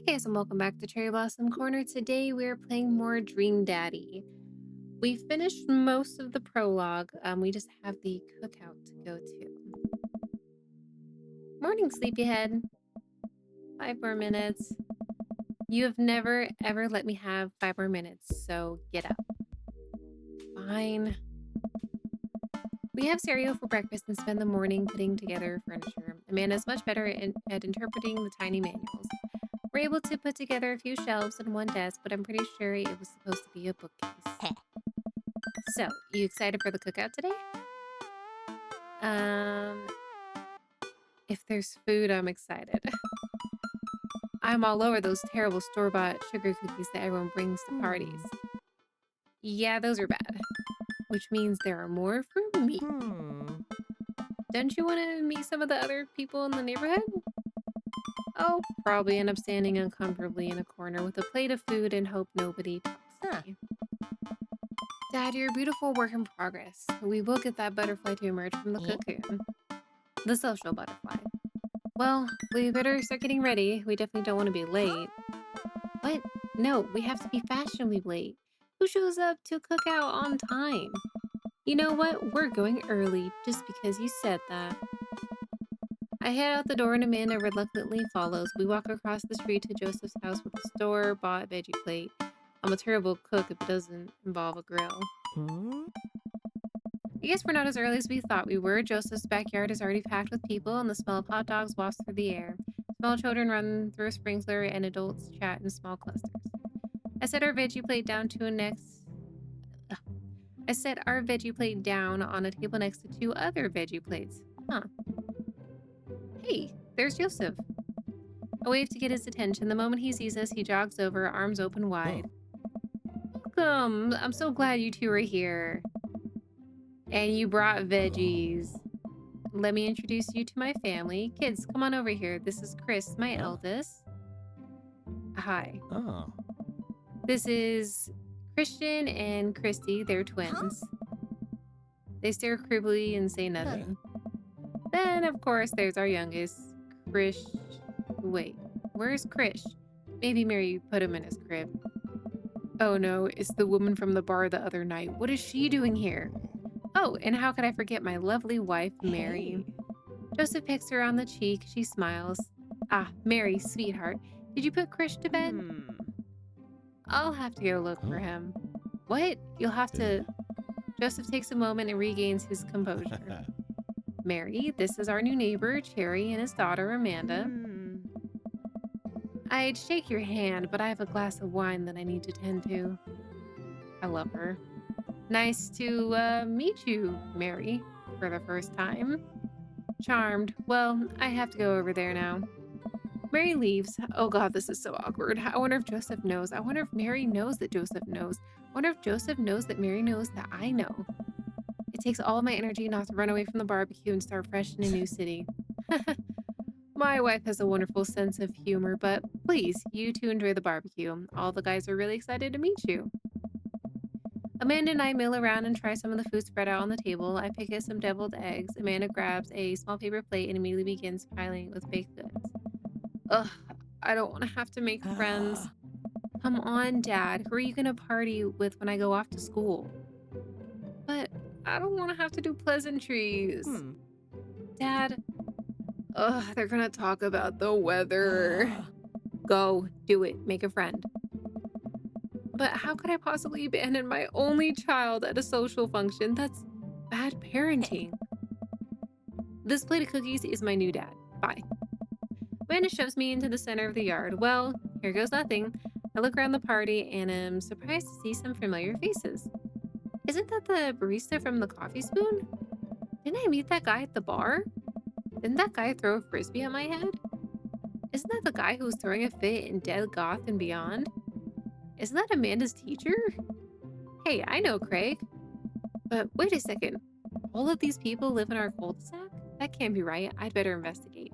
Guys, and welcome back to Cherry Blossom Corner. Today we're playing more Dream Daddy. We finished most of the prologue. We just have the cookout to go to. Morning, sleepyhead. 5 more minutes. You have never ever let me have 5 more minutes, so get up. Fine. We have cereal for breakfast and spend the morning putting together furniture. Amanda's much better at interpreting the tiny manuals. We're able to put together a few shelves and one desk, but I'm pretty sure it was supposed to be a bookcase. So, you excited for the cookout today? Um, if there's food, I'm excited. I'm all over those terrible store-bought sugar cookies that everyone brings to parties. Yeah, those are bad. Which means there are more for me. Don't you want to meet some of the other people in the neighborhood? I'll probably end up standing uncomfortably in a corner with a plate of food and hope nobody talks to me. Dad, you're a beautiful work in progress. We will get that butterfly to emerge from the cocoon. The social butterfly. Well, we better start getting ready. We definitely don't want to be late. What? No, we have to be fashionably late. Who shows up to cook out on time? You know what? We're going early just because you said that. I head out the door and Amanda reluctantly follows. We walk across the street to Joseph's house with a store-bought veggie plate. I'm a terrible cook if it doesn't involve a grill. I guess we're not as early as we thought we were. Joseph's backyard is already packed with people, and the smell of hot dogs wafts through the air. Small children run through a sprinkler, and adults chat in small clusters. I set our veggie plate down I set our veggie plate down on a table next to two other veggie plates. Huh. Hey, there's Joseph. I wave to get his attention. The moment he sees us, he jogs over, arms open wide. Welcome. I'm so glad you two are here. And you brought veggies. Let me introduce you to my family. Kids, come on over here. This is Chris, my eldest. Hi. Oh. This is Christian and Christy. They're twins. They stare creepily and say nothing. Then, of course, there's our youngest, Krish. Wait, where's Krish? Maybe Mary put him in his crib. Oh no, it's the woman from the bar the other night. What is she doing here? Oh, and how could I forget my lovely wife, Mary? Hey. Joseph picks her on the cheek. She smiles. Ah, Mary, sweetheart, did you put Krish to bed? I'll have to go look for him. What? You'll have to... Joseph takes a moment and regains his composure. Mary, this is our new neighbor, Cherry, and his daughter, Amanda. I'd shake your hand, but I have a glass of wine that I need to tend to. I love her. Nice to meet you, Mary, for the first time. Charmed. Well, I have to go over there now. Mary leaves. Oh god, this is so awkward. I wonder if Joseph knows. I wonder if Mary knows that Joseph knows. I wonder if Joseph knows that Mary knows that I know. It takes all my energy not to run away from the barbecue and start fresh in a new city. My wife has a wonderful sense of humor, but please, you two enjoy the barbecue. All the guys are really excited to meet you. Amanda and I mill around and try some of the food spread out on the table. I pick at some deviled eggs. Amanda grabs a small paper plate and immediately begins piling it with baked goods. Ugh, I don't want to have to make friends. Come on, Dad. Who are you going to party with when I go off to school? But I don't want to have to do pleasantries. Dad, they're going to talk about the weather. Go, do it. Make a friend. But how could I possibly abandon my only child at a social function? That's bad parenting. This plate of cookies is my new dad. Bye. Amanda shoves me into the center of the yard. Well, here goes nothing. I look around the party and am surprised to see some familiar faces. Isn't that the barista from the Coffee Spoon? Didn't I meet that guy at the bar? Didn't that guy throw a frisbee at my head? Isn't that the guy who was throwing a fit in Dead Goth and Beyond? Isn't that Amanda's teacher? Hey, I know Craig. But wait a second. All of these people live in our cul-de-sac? That can't be right. I'd better investigate.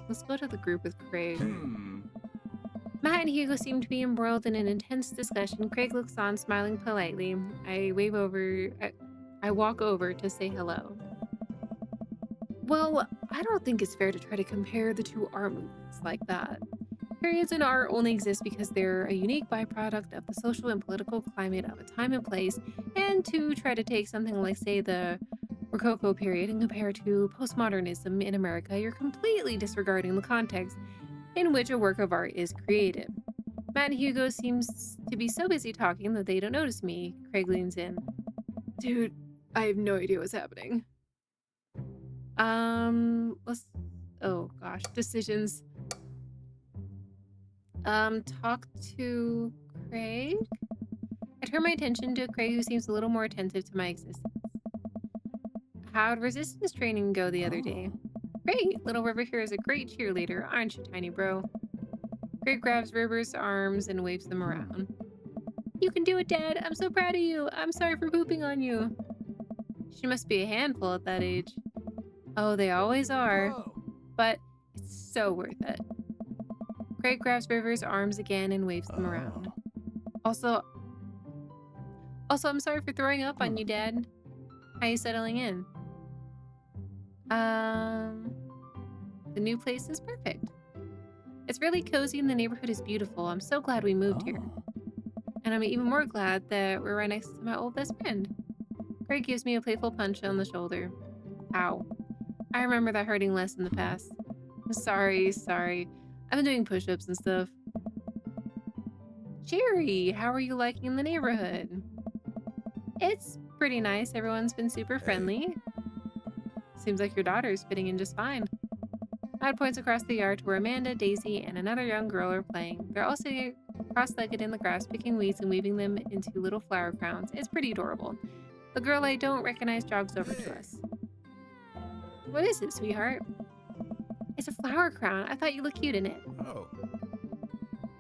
Let's go to the group with Craig. Matt and Hugo seem to be embroiled in an intense discussion. Craig looks on, smiling politely. I walk over to say hello. Well, I don't think it's fair to try to compare the two art movements like that. Periods in art only exist because they're a unique byproduct of the social and political climate of a time and place, and to try to take something like, say, the Rococo period and compare it to postmodernism in America, you're completely disregarding the context in which a work of art is created. Matt and Hugo seems to be so busy talking that they don't notice me. Craig leans in. Dude, I have no idea what's happening. Let's. Oh gosh, decisions. Talk to Craig. I turn my attention to Craig, who seems a little more attentive to my existence. How'd resistance training go the other day? Great! Little River here is a great cheerleader, aren't you, tiny bro? Craig grabs River's arms and waves them around. You can do it, Dad! I'm so proud of you! I'm sorry for pooping on you! She must be a handful at that age. Oh, they always are. Whoa. But it's so worth it. Craig grabs River's arms again and waves them around. Also, I'm sorry for throwing up on you, Dad. How are you settling in? The new place is perfect. It's really cozy and the neighborhood is beautiful. I'm so glad we moved here. And I'm even more glad that we're right next to my old best friend. Craig gives me a playful punch on the shoulder. Ow. I remember that hurting less in the past. Sorry. I've been doing push-ups and stuff. Jerry, how are you liking the neighborhood? It's pretty nice. Everyone's been super friendly. Seems like your daughter's fitting in just fine. Matt points across the yard to where Amanda, Daisy, and another young girl are playing. They're all sitting cross-legged in the grass, picking weeds and weaving them into little flower crowns. It's pretty adorable. The girl I don't recognize jogs over to us. What is it, sweetheart? It's a flower crown. I thought you looked cute in it. Oh.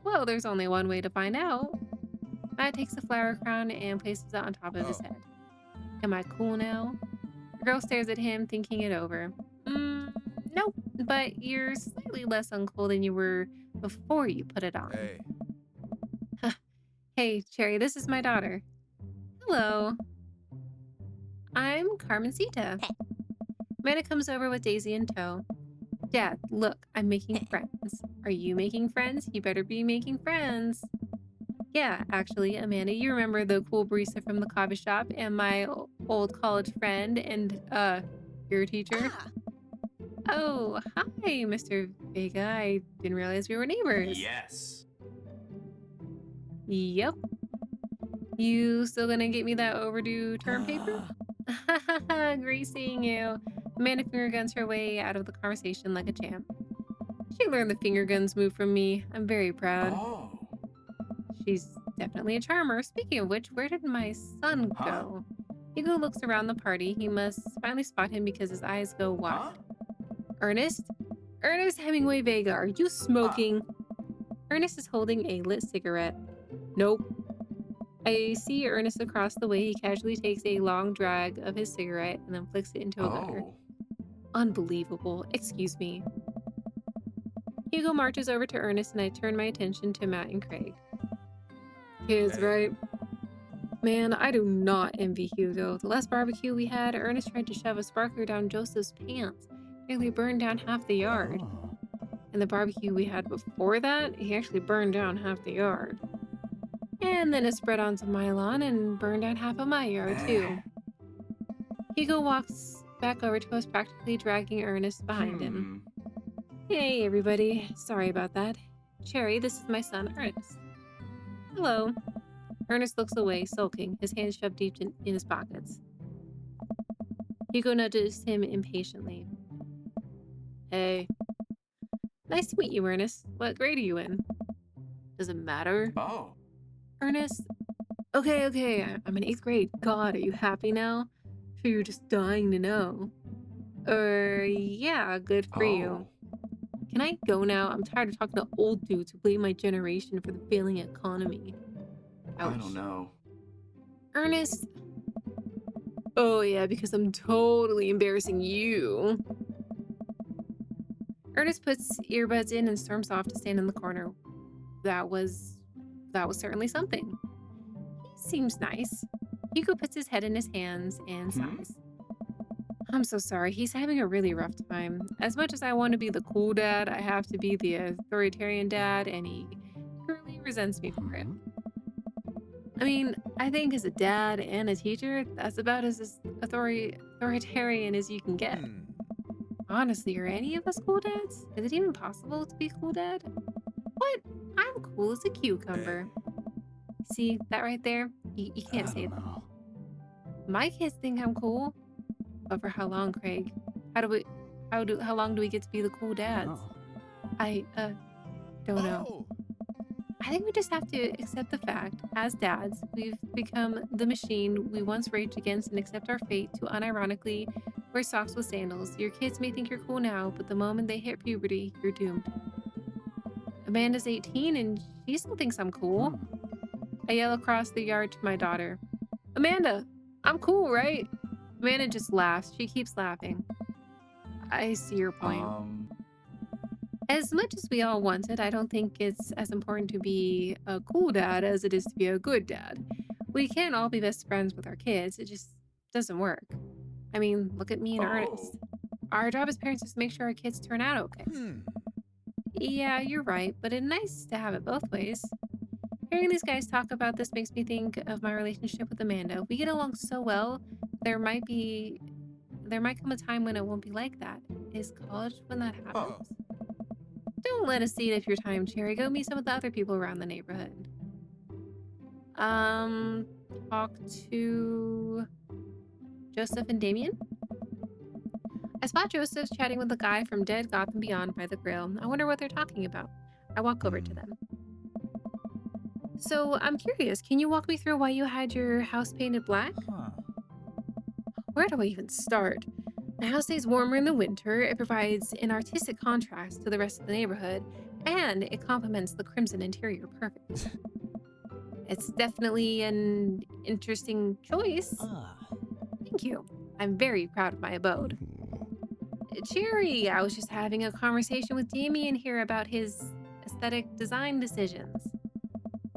Well, there's only one way to find out. Matt takes the flower crown and places it on top of his head. Am I cool now? The girl stares at him, thinking it over. Nope, but you're slightly less uncool than you were before you put it on. Hey. Hey, Cherry, this is my daughter. Hello. I'm Carmencita. Amanda comes over with Daisy in tow. Dad, look, I'm making friends. Are you making friends? You better be making friends. Yeah, actually, Amanda, you remember the cool barista from the coffee shop and my old college friend and, your teacher? Oh, hi, Mr. Vega. I didn't realize we were neighbors. Yes. Yep. You still gonna get me that overdue term paper? Great seeing you. Amanda finger guns her way out of the conversation like a champ. She learned the finger guns move from me. I'm very proud. Oh. She's definitely a charmer. Speaking of which, where did my son go? Hugo looks around the party. He must finally spot him because his eyes go wide. Ernest? Ernest Hemingway Vega, are you smoking? Ernest is holding a lit cigarette. Nope. I see Ernest across the way. He casually takes a long drag of his cigarette and then flicks it into a gutter. Unbelievable. Excuse me. Hugo marches over to Ernest and I turn my attention to Matt and Craig. Kids, right? Man, I do not envy Hugo. The last barbecue we had, Ernest tried to shove a sparkler down Joseph's pants. Nearly burned down half the yard. And the barbecue we had before that, he actually burned down half the yard. And then it spread onto my lawn and burned down half of my yard, too. Hugo walks back over to us, practically dragging Ernest behind him. Hey, everybody. Sorry about that. Cherry, this is my son, Ernest. Hello. Ernest looks away, sulking, his hands shoved deep in his pockets. Hugo nudges him impatiently. Hey. Nice to meet you, Ernest. What grade are you in? Does it matter? Oh. Ernest? Okay. I'm in 8th grade. God, are you happy now? Sure you're just dying to know. Yeah, good for you. Can I go now? I'm tired of talking to old dudes who blame my generation for the failing economy. Ouch. I don't know. Ernest? Oh yeah, because I'm totally embarrassing you. Ernest puts earbuds in and storms off to stand in the corner. That was certainly something. He seems nice. Hugo puts his head in his hands and sighs. I'm so sorry. He's having a really rough time. As much as I want to be the cool dad, I have to be the authoritarian dad, and he truly resents me for it. Hmm. I mean, I think as a dad and a teacher, that's about as authoritarian as you can get. Hmm. Honestly, are any of us cool dads? Is it even possible to be cool dad? What? I'm cool as a Eh, cucumber. See that right there? You can't I say don't that. know. My kids think I'm cool, but for how long, Craig? How do we? How long do we get to be the cool dads? Oh. I don't know. Oh. I think we just have to accept the fact, as dads, we've become the machine we once raged against and accept our fate to unironically wear socks with sandals. Your kids may think you're cool now, but the moment they hit puberty, you're doomed. Amanda's 18 and she still thinks I'm cool. Hmm. I yell across the yard to my daughter, Amanda, I'm cool, right? Amanda just laughs. She keeps laughing. I see your point. Um. As much as we all want it, I don't think it's as important to be a cool dad as it is to be a good dad. We can't all be best friends with our kids. It just doesn't work. I mean, look at me and Oh. Ernest. Our job as parents is to make sure our kids turn out okay. Hmm. Yeah, you're right, but it's nice to have it both ways. Hearing these guys talk about this makes me think of my relationship with Amanda. We get along so well. There might be there might come a time when it won't be like that. Is college when that happens? Oh. Don't let us see it if your time, Cherry. Go meet some of the other people around the neighborhood. Um, talk to Joseph and Damien. I spot Joseph chatting with a guy from Dead Gotham Beyond by the grill. I wonder what they're talking about. I walk over to Hmm. them. So I'm curious, can you walk me through why you had your house painted black? Huh. Where do I even start? The house stays warmer in the winter, it provides an artistic contrast to the rest of the neighborhood, and it complements the crimson interior perfectly. It's definitely an interesting choice. Ah. Thank you. I'm very proud of my abode. Hmm. Cherry, I was just having a conversation with Damien here about his aesthetic design decisions.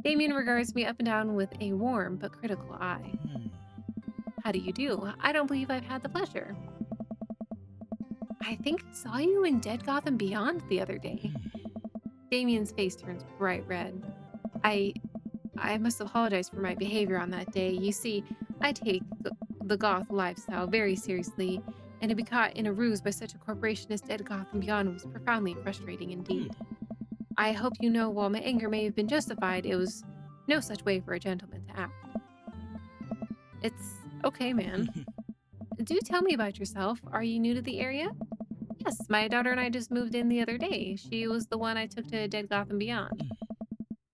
Damien regards me up and down with a warm but critical eye. Hmm. How do you do? I don't believe I've had the pleasure. I think I saw you in Dead Gotham Beyond the other day. Damien's face turns bright red. I must apologize for my behavior on that day. You see, I take the goth lifestyle very seriously, and to be caught in a ruse by such a corporation as Dead Gotham Beyond was profoundly frustrating indeed. I hope you know while my anger may have been justified, it was no such way for a gentleman to act. It's okay, man. Do tell me about yourself. Are you new to the area? Yes, my daughter and I just moved in the other day. She was the one I took to Dead Gotham Beyond.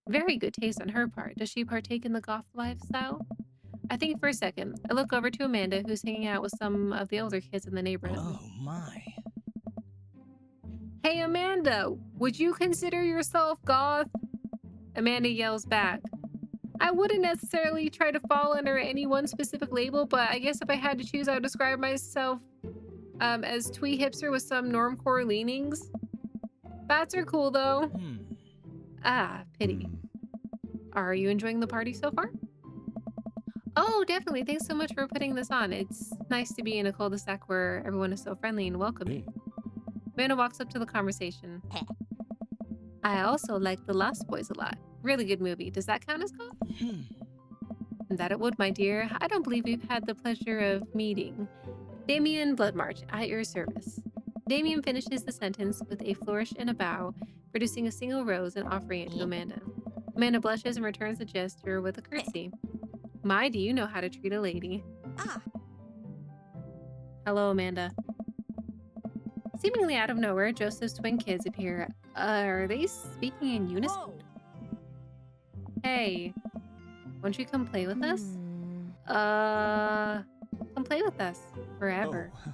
Very good taste on her part. Does she partake in the goth lifestyle? I think for a second. I look over to Amanda, who's hanging out with some of the older kids in the neighborhood. Oh my. Hey, Amanda, would you consider yourself goth? Amanda yells back. I wouldn't necessarily try to fall under any one specific label, but I guess if I had to choose, I would describe myself as twee hipster with some normcore leanings. Bats are cool, though. Hmm. Ah, pity. Hmm. Are you enjoying the party so far? Oh, definitely. Thanks so much for putting this on. It's nice to be in a cul-de-sac where everyone is so friendly and welcoming. Amanda walks up to the conversation. I also like The Lost Boys a lot. Really good movie. Does that count as goth? Hmm. That it would, my dear. I don't believe we've had the pleasure of meeting. Damien Bloodmarch, at your service. Damien finishes the sentence with a flourish and a bow, producing a single rose and offering it to Amanda. Amanda blushes and returns the gesture with a curtsy. My, do you know how to treat a lady? Ah. Hello, Amanda. Seemingly out of nowhere, Joseph's twin kids appear. Are they speaking in unison? Whoa. Hey, won't you come play with us? Come play with us. Forever. Oh.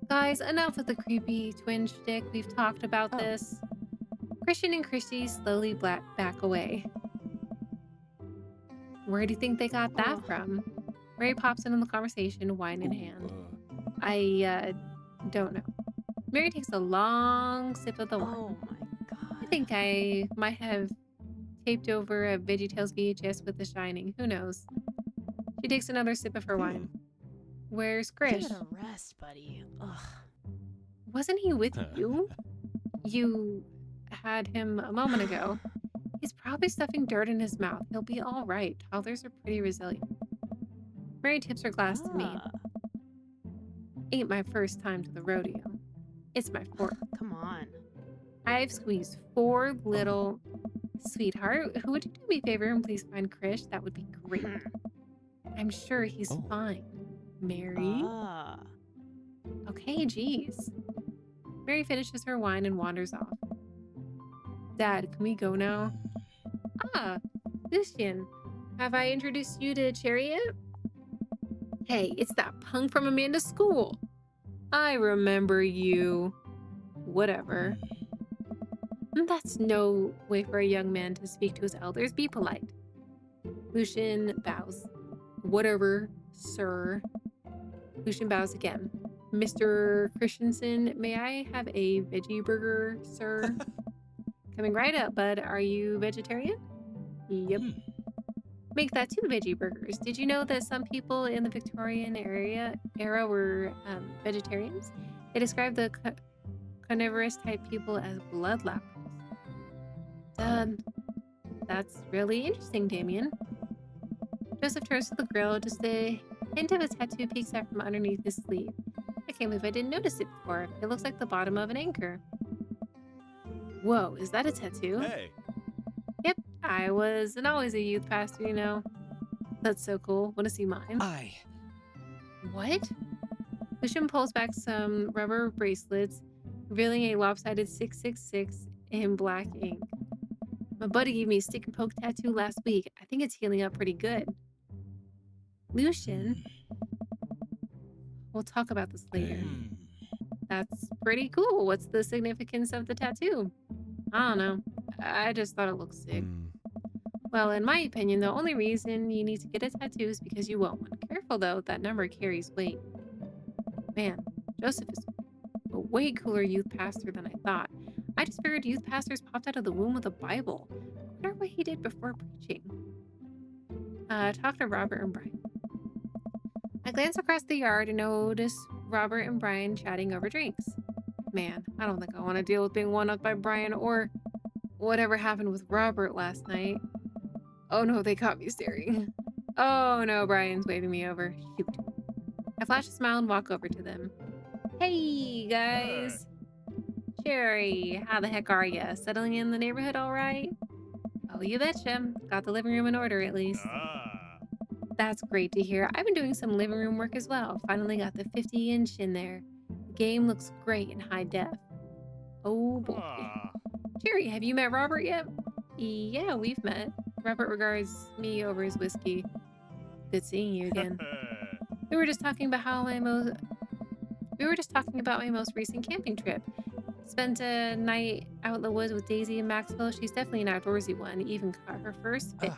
Guys, enough with the creepy twin shtick. We've talked about Oh. this. Christian and Christy slowly back away. Where do you think they got that Oh. from? Mary pops in on the conversation, wine in hand. Uh, I don't know. Mary takes a long sip of the wine. Oh my I god. think I might have taped over a VeggieTales VHS with The Shining. Who knows? She takes another sip of her wine. Where's Give it Krish? a rest, buddy. Ugh. Wasn't he with you? You had him a moment ago. He's probably stuffing dirt in his mouth. He'll be all right. Toddlers are pretty resilient. Mary tips her glass to me. Ah, Ain't my first time to the rodeo. It's my fourth. come on. I've squeezed 4 little... Sweetheart, who would you do me a favor and please find Krish? That would be great. I'm sure he's fine. Mary? Ah. Okay, geez. Mary finishes her wine and wanders off. Dad, can we go now? Ah, Lucian, have I introduced you to Chariot? Hey, it's that punk from Amanda's school. I remember you. Whatever. That's no way for a young man to speak to his elders. Be polite. Lucian bows. Whatever, sir. Lucian bows again. Mr. Christensen, may I have a veggie burger, sir? Coming right up, bud. Are you vegetarian? Yep. Make that 2 veggie burgers. Did you know that some people in the Victorian era were vegetarians? They described the carnivorous type people as blood lappers. That's really interesting, Damien. Joseph turns to the grill. Just a hint of a tattoo peeks out from underneath his sleeve. I can't believe I didn't notice it before. It looks like the bottom of an anchor. Whoa, is that a tattoo? Hey. Yep, I was and always a youth pastor, you know. That's so cool. Want to see mine? What? Lucian pulls back some rubber bracelets, revealing a lopsided 666 in black ink. My buddy gave me a stick and poke tattoo last week. I think it's healing up pretty good. Lucian, we'll talk about this later. That's pretty cool. What's the significance of the tattoo? I don't know. I just thought it looked sick. Well, in my opinion, the only reason you need to get a tattoo is because you want one. Careful though, that number carries weight. Man, Joseph is a way cooler youth pastor than I thought. I just figured youth pastors popped out of the womb with a Bible. I wonder what he did before preaching. Talk to Robert and Brian. I glance across the yard and notice Robert and Brian chatting over drinks. Man, I don't think I want to deal with being one-upped by Brian or whatever happened with Robert last night. Oh no, they caught me staring. Oh no, Brian's waving me over. Shoot. I flash a smile and walk over to them. Hey, guys. Cherry, how the heck are ya? Settling in the neighborhood all right? Oh, you betcha. Got the living room in order, at least. That's great to hear. I've been doing some living room work as well. Finally got the 50-inch in there. The game looks great in high def. Oh, boy. Cherry, have you met Robert yet? Yeah, we've met. Robert regards me over his whiskey. Good seeing you again. We were just talking about my most recent camping trip. Spent a night out in the woods with Daisy and Maxwell. She's definitely an outdoorsy one. Even caught her first fish.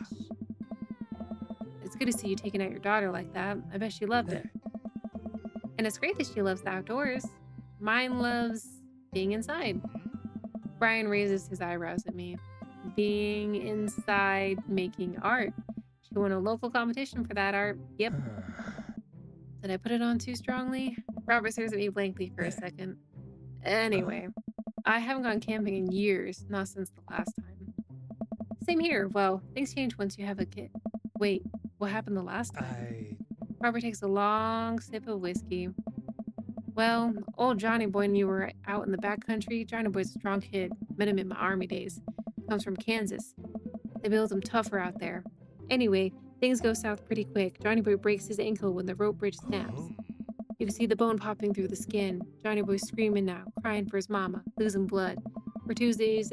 It's good to see you taking out your daughter like that. I bet she loved it. And it's great that she loves the outdoors. Mine loves being inside. Brian raises his eyebrows at me. Being inside making art. She won a local competition for that art. Yep. Did I put it on too strongly? Robert stares at me blankly for a second. Anyway, I haven't gone camping in years, not since the last time. Same here. Well, things change once you have a kid. Wait, what happened the last time? Robert takes a long sip of whiskey. Well, old Johnny Boy and you were out in the backcountry. Johnny Boy's a strong kid. Met him in my army days. Comes from Kansas. They build him tougher out there. Anyway, things go south pretty quick. Johnny Boy breaks his ankle when the rope bridge snaps. You can see the bone popping through the skin. Johnny Boy's screaming now, crying for his mama, losing blood. We're 2 days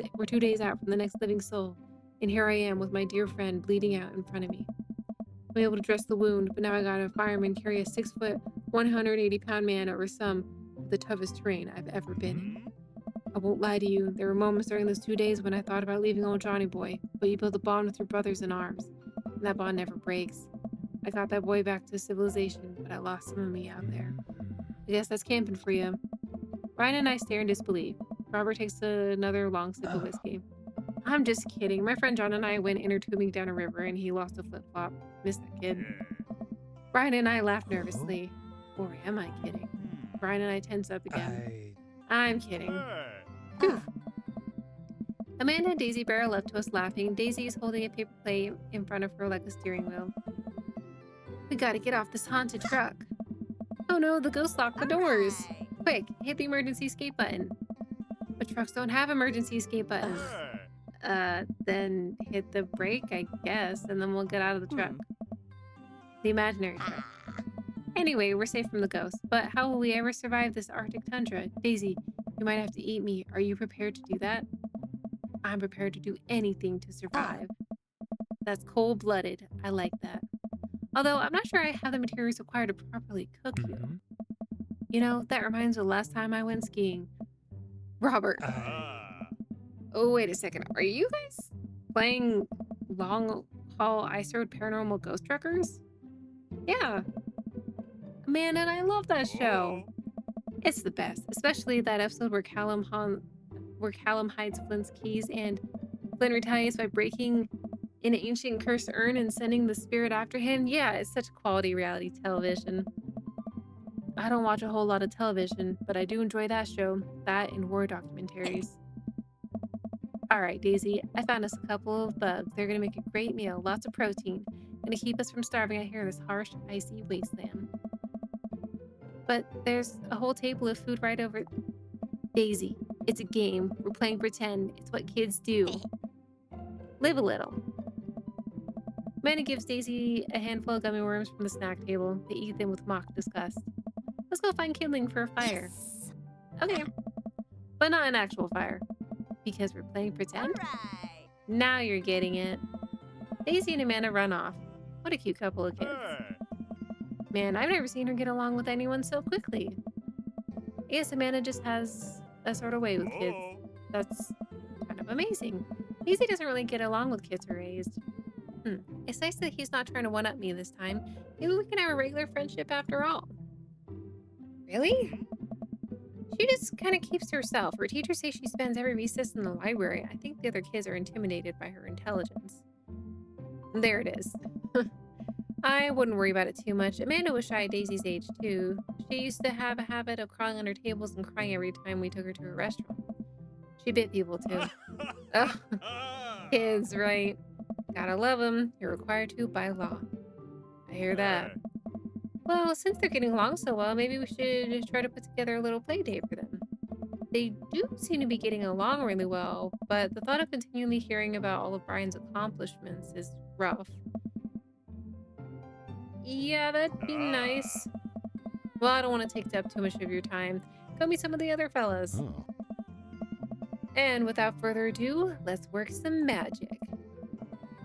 out from the next living soul, and here I am with my dear friend bleeding out in front of me. I'm able to dress the wound, but now I got a fireman carry a 6-foot, 180-pound man over some of the toughest terrain I've ever been in. I won't lie to you, there were moments during those 2 days when I thought about leaving old Johnny Boy, but you build a bond with your brothers in arms, and that bond never breaks. I got that boy back to civilization, but I lost some of me out there. I guess that's camping for you. Ryan and I stare in disbelief. Robert takes another long sip of whiskey. I'm just kidding. My friend John and I went inner tubing down a river and he lost a flip-flop. Missed that kid. Brian and I laughed nervously. Or am I kidding? Brian and I tense up again. I I'm kidding. Phew. Amanda and Daisy barrel up to us laughing. Daisy is holding a paper plate in front of her like a steering wheel. We gotta get off this haunted truck. Oh no, the ghost locked the doors. Quick, hit the emergency escape button. But trucks don't have emergency escape buttons. Then hit the brake, I guess, and then we'll get out of the truck. The imaginary truck. Anyway, we're safe from the ghost, but how will we ever survive this Arctic tundra? Daisy, you might have to eat me. Are you prepared to do that? I'm prepared to do anything to survive. That's cold-blooded. I like that. Although I'm not sure I have the materials required to properly cook you. You know, that reminds me of the last time I went skiing. Robert. Oh, wait a second. Are you guys playing Long Haul Ice Road Paranormal Ghost Truckers? Yeah. Man, and I love that show. It's the best, especially that episode where Callum hides Flint's keys and Flint retaliates by breaking an ancient cursed urn and sending the spirit after him. Yeah, it's such quality reality television. I don't watch a whole lot of television, but I do enjoy that show, that and war documentaries. All right, Daisy, I found us a couple of bugs. They're gonna make a great meal, lots of protein, gonna keep us from starving out here in this harsh, icy wasteland. But there's a whole table of food right over. Daisy, it's a game. We're playing pretend. It's what kids do. Live a little. Amanda gives Daisy a handful of gummy worms from the snack table. They eat them with mock disgust. Let's go find kindling for a fire. Yes. Okay. But not an actual fire. Because we're playing pretend? Alright. Now you're getting it. Daisy and Amanda run off. What a cute couple of kids. Man, I've never seen her get along with anyone so quickly. I guess Amanda just has a sort of way with kids. That's kind of amazing. Daisy doesn't really get along with kids her age. It's nice that he's not trying to one-up me this time. Maybe we can have a regular friendship after all. Really? She just kind of keeps to herself. Her teachers say she spends every recess in the library. I think the other kids are intimidated by her intelligence. There it is. I wouldn't worry about it too much. Amanda was shy at Daisy's age, too. She used to have a habit of crawling under tables and crying every time we took her to a restaurant. She bit people, too. Oh, kids, right? Gotta love them. You're required to by law. I hear that. Well, since they're getting along so well, maybe we should try to put together a little play date for them. They do seem to be getting along really well, but the thought of continually hearing about all of Brian's accomplishments is rough. Yeah, that'd be nice. Well, I don't want to take up too much of your time. Go meet some of the other fellas. And without further ado, let's work some magic.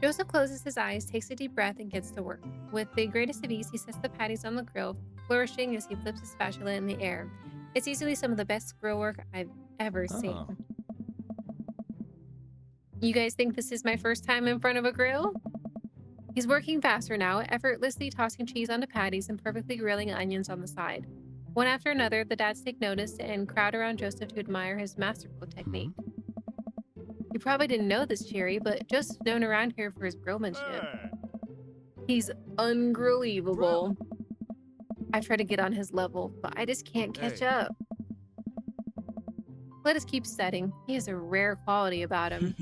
Joseph closes his eyes, takes a deep breath, and gets to work. With the greatest of ease, he sets the patties on the grill, flourishing as he flips his spatula in the air. It's easily some of the best grill work I've ever seen. You guys think this is my first time in front of a grill? He's working faster now, effortlessly tossing cheese onto patties and perfectly grilling onions on the side. One after another, the dads take notice and crowd around Joseph to admire his masterful technique. You probably didn't know this, Cherry, but Joseph's known around here for his grillmanship. He's ungrillable. I try to get on his level, but I just can't catch up. Let us keep studying. He has a rare quality about him.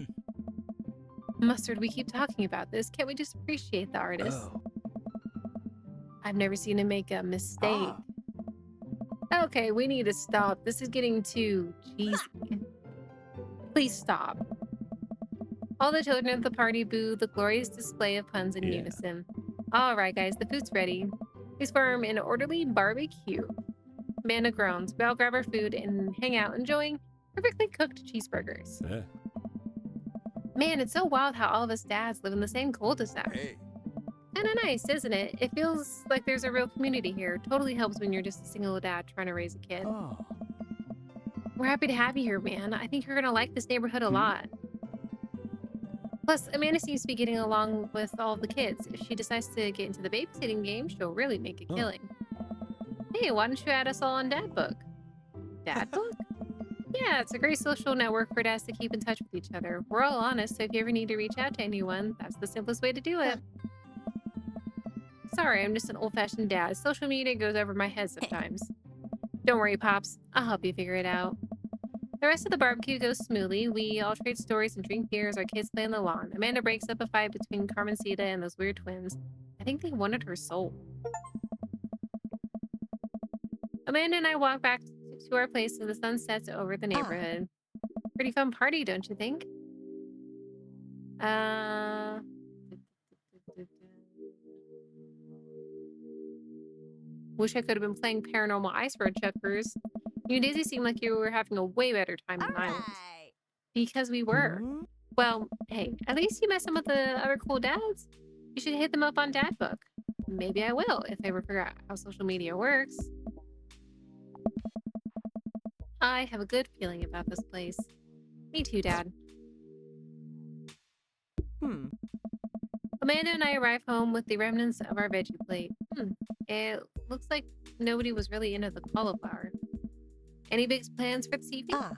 Mustard, we keep talking about this. Can't we just appreciate the artist? I've never seen him make a mistake. Okay, we need to stop. This is getting too cheesy. Please stop. All the children at the party boo the glorious display of puns in unison. All right, guys, the food's ready. Please form an orderly barbecue. Amanda groans. We all grab our food and hang out, enjoying perfectly cooked cheeseburgers. Man, it's so wild how all of us dads live in the same cul-de-sac. Kinda nice, isn't it? It feels like there's a real community here. Totally helps when you're just a single dad trying to raise a kid. We're happy to have you here, man. I think you're gonna like this neighborhood a lot. Plus, Amanda seems to be getting along with all of the kids. If she decides to get into the babysitting game, she'll really make a killing. Hey, why don't you add us all on Dad Book? Dad Book? Yeah, it's a great social network for dads to keep in touch with each other. We're all honest, so if you ever need to reach out to anyone, that's the simplest way to do it. Sorry, I'm just an old-fashioned dad. Social media goes over my head sometimes. Don't worry, Pops. I'll help you figure it out. The rest of the barbecue goes smoothly. We all trade stories and drink beers. Our kids play on the lawn. Amanda breaks up a fight between Carmencita and those weird twins. I think they wanted her soul. Amanda and I walk back to our place as the sun sets over the Ah. neighborhood. Pretty fun party, don't you think? Uh. Wish I could have been playing Paranormal Iceberg Checkers. You and Daisy seemed like you were having a way better time All than I was. right. Because we were. Hmm? Well, hey, at least you met some of the other cool dads. You should hit them up on Dad Book. Maybe I will if I ever figure out how social media works. I have a good feeling about this place. Me too, Dad. Hmm. Amanda and I arrive home with the remnants of our veggie plate. It looks like nobody was really into the cauliflower. Any big plans for this evening? Ah.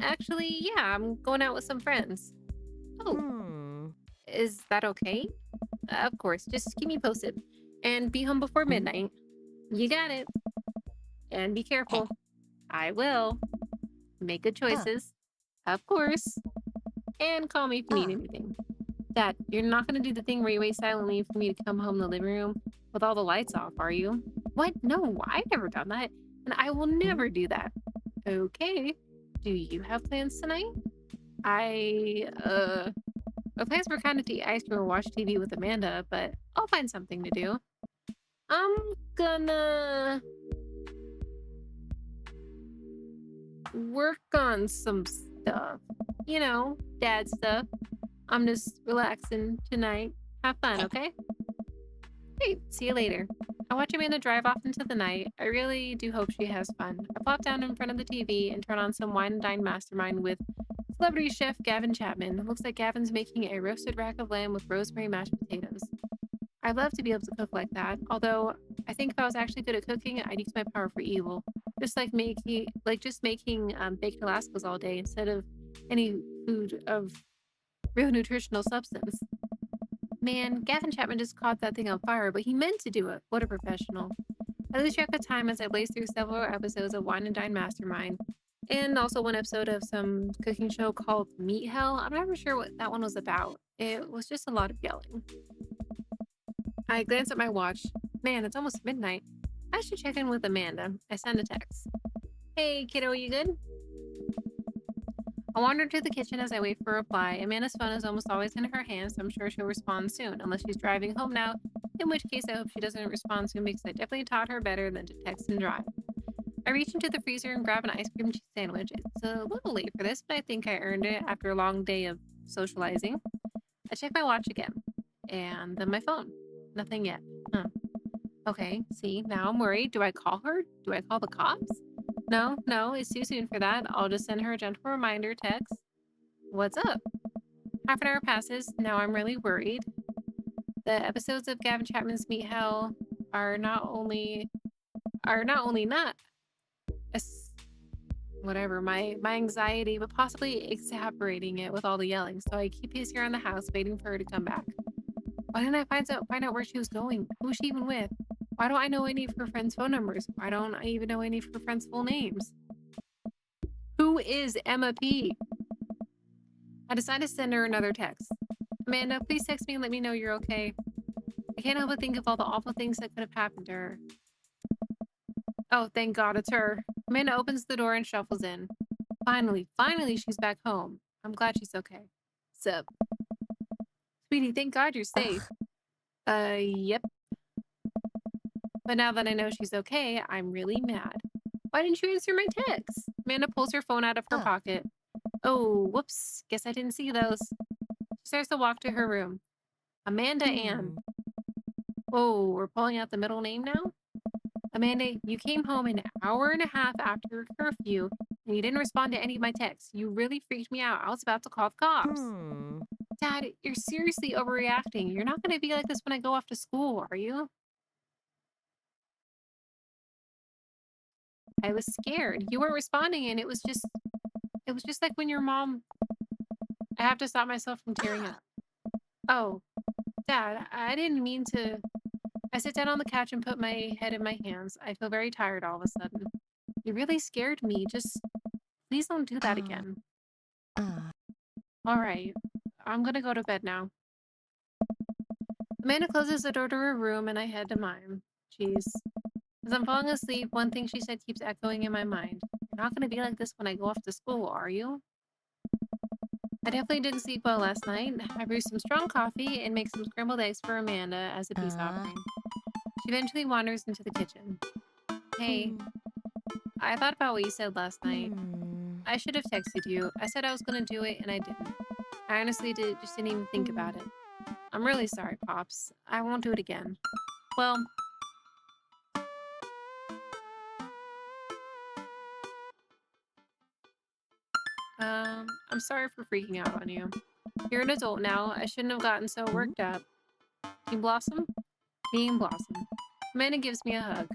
Actually, yeah, I'm going out with some friends. Oh, Hmm. is that okay? Of course, just keep me posted. And be home before Hmm? midnight. You got it. And be careful. I will. Make good Ah. choices. Of course. And call me if you need Ah. anything. Dad, you're not going to do the thing where you wait silently for me to come home in the living room with all the lights off, are you? What? No, I've never done that. And I will Hmm? never do that. Okay. Do you have plans tonight? My plans were kind of to eat ice cream and watch TV with Amanda, but I'll find something to do. I'm gonna work on some stuff. You know, dad stuff. I'm just relaxing tonight. Have fun, okay? Great. See you later. I watch Amanda drive off into the night. I really do hope she has fun. I plop down in front of the TV and turn on some Wine and Dine Mastermind with celebrity chef Gavin Chapman. It looks like Gavin's making a roasted rack of lamb with rosemary mashed potatoes. I'd love to be able to cook like that, although I think if I was actually good at cooking, I'd use my power for evil. Just making baked Alaskas all day instead of any food of real nutritional substance. Man, Gavin Chapman just caught that thing on fire, but he meant to do it. What a professional. I lose track of time as I blaze through several episodes of Wine and Dine Mastermind, and also one episode of some cooking show called Meat Hell. I'm not even sure what that one was about. It was just a lot of yelling. I glance at my watch. Man, it's almost midnight. I should check in with Amanda. I send a text. Hey, kiddo, you good? I wander to the kitchen as I wait for a reply. Amanda's phone is almost always in her hands, so I'm sure she'll respond soon, unless she's driving home now, in which case I hope she doesn't respond soon because I definitely taught her better than to text and drive. I reach into the freezer and grab an ice cream cheese sandwich. It's a little late for this, but I think I earned it after a long day of socializing. I check my watch again, and then my phone. Nothing yet. Huh. Okay, see, now I'm worried. Do I call her? Do I call the cops? No, it's too soon for that. I'll just send her a gentle reminder text. What's up? Half an hour passes. Now I'm really worried. The episodes of Gavin Chapman's Meet Hell are not whatever my anxiety, but possibly exacerbating it with all the yelling. So I keep pacing around the house, waiting for her to come back. Why didn't I find out where she was going? Who was she even with? Why don't I know any of her friends' phone numbers? Why don't I even know any of her friends' full names? Who is Emma P? I decide to send her another text. Amanda, please text me and let me know you're okay. I can't help but think of all the awful things that could have happened to her. Oh, thank God it's her. Amanda opens the door and shuffles in. Finally, she's back home. I'm glad she's okay. Sup? Sweetie, thank God you're safe. Ugh. Yep. But now that I know she's okay, I'm really mad. Why didn't you answer my text? Amanda pulls her phone out of her Ah. pocket. Oh, whoops. Guess I didn't see those. She starts to walk to her room. Amanda Ann. Hmm. Whoa, we're pulling out the middle name now? Amanda, you came home an hour and a half after curfew and you didn't respond to any of my texts. You really freaked me out. I was about to call the cops. Hmm. Dad, you're seriously overreacting. You're not going to be like this when I go off to school, are you? I was scared. You weren't responding and it was just like when your mom I have to stop myself from tearing up. Ah. Oh, Dad, I didn't mean to I sit down on the couch and put my head in my hands. I feel very tired all of a sudden. You really scared me. Just please don't do that Uh, again. uh, All right. I'm gonna go to bed now. Amanda closes the door to her room and I head to mine. Jeez. As I'm falling asleep, one thing she said keeps echoing in my mind. You're not gonna be like this when I go off to school, are you? I definitely didn't sleep well last night. I brewed some strong coffee and make some scrambled eggs for Amanda as a peace uh, offering. She eventually wanders into the kitchen. Hey, hmm, I thought about what you said last night. hmm, I should have texted you. I said I was gonna do it and I didn't. I honestly just didn't even think hmm. about it. I'm really sorry, Pops. I won't do it again. Well, I'm sorry for freaking out on you. You're an adult now. I shouldn't have gotten so Hmm? worked up. Team Blossom? Team Blossom. Amanda gives me a hug.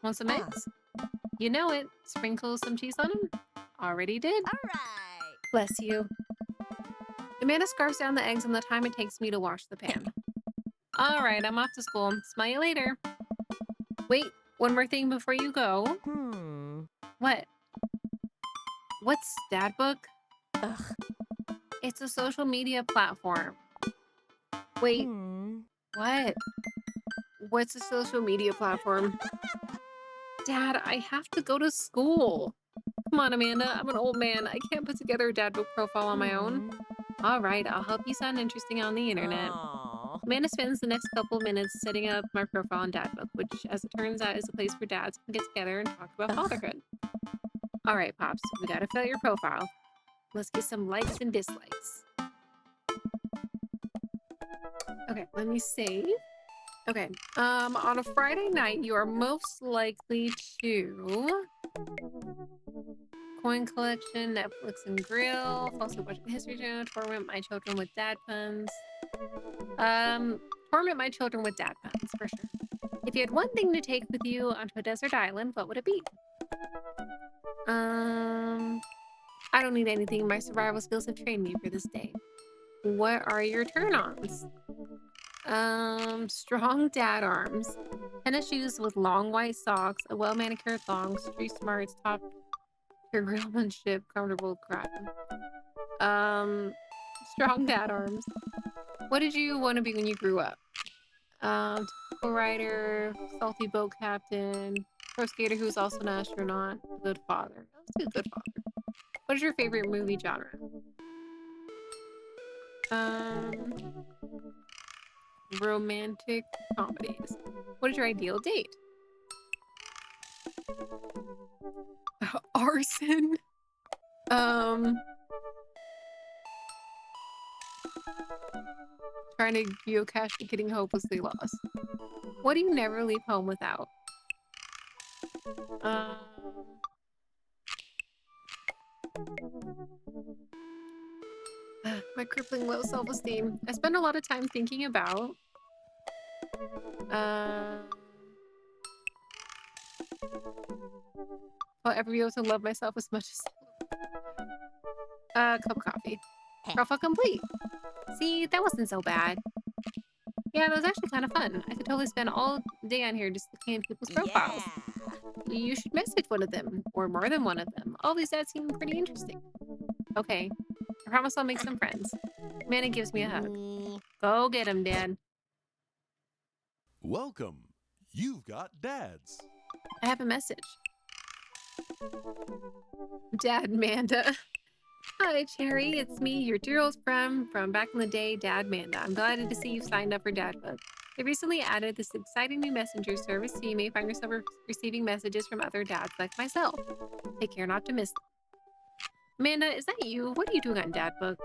Want some Ah, eggs? You know it. Sprinkle some cheese on them? Already did. all right. Bless you. Amanda scarfs down the eggs and the time it takes me to wash the pan. All right, I'm off to school. Smell you later. Wait, one more thing before you go. Hmm. What? What's Dad Book? Ugh. It's a social media platform. Wait, Hmm. what? What's a social media platform? Dad, I have to go to school. Come on, Amanda. I'm an old man. I can't put together a dad book profile on my own. Hmm. All right, I'll help you sound interesting on the internet. Oh. Amanda spends the next couple minutes setting up my profile on Dad Book, which, as it turns out, is a place for dads to get together and talk about Ugh. fatherhood. All right, Pops, we gotta fill out your profile. Let's get some likes and dislikes. Okay, let me save. Okay, on a Friday night, you are most likely to coin collection, Netflix and grill, falsely watching History Channel, torment my children with dad puns. Torment my children with dad puns, for sure. If you had one thing to take with you onto a desert island, what would it be? I don't need anything. My survival skills have trained me for this day. What are your turn-ons? Strong dad arms, tennis shoes with long white socks, a well-manicured thong, street smarts, top your grillmanship, comfortable crime. Strong dad arms. What did you want to be when you grew up? Typical writer, salty boat captain, pro skater who's also an astronaut, good father. Let's do good father. What is your favorite movie genre? Um, Romantic comedies. What is your ideal date? Arson. Um, Trying to geocache the getting hopelessly lost. What do you never leave home without? Um, my crippling low self-esteem. I spend a lot of time thinking about uh, I'll ever be able to love myself as much as cup of coffee. Profile complete. See, that wasn't so bad. Yeah, that was actually kind of fun. I could totally spend all day on here just looking at people's profiles. Yeah. You should message one of them, or more than one of them. All these ads seem pretty interesting. Okay, I promise I'll make some friends. Manny gives me a hug. Me. Go get him, Dad. Welcome. You've got dads. I have a message. Dad Manda. Hi, Cherry. It's me, your dear old friend from back in the day, Dad Manda. I'm delighted to see you've signed up for Dadbook. They recently added this exciting new messenger service, so you may find yourself receiving messages from other dads like myself. Take care not to miss them. Amanda, is that you? What are you doing on Dadbook?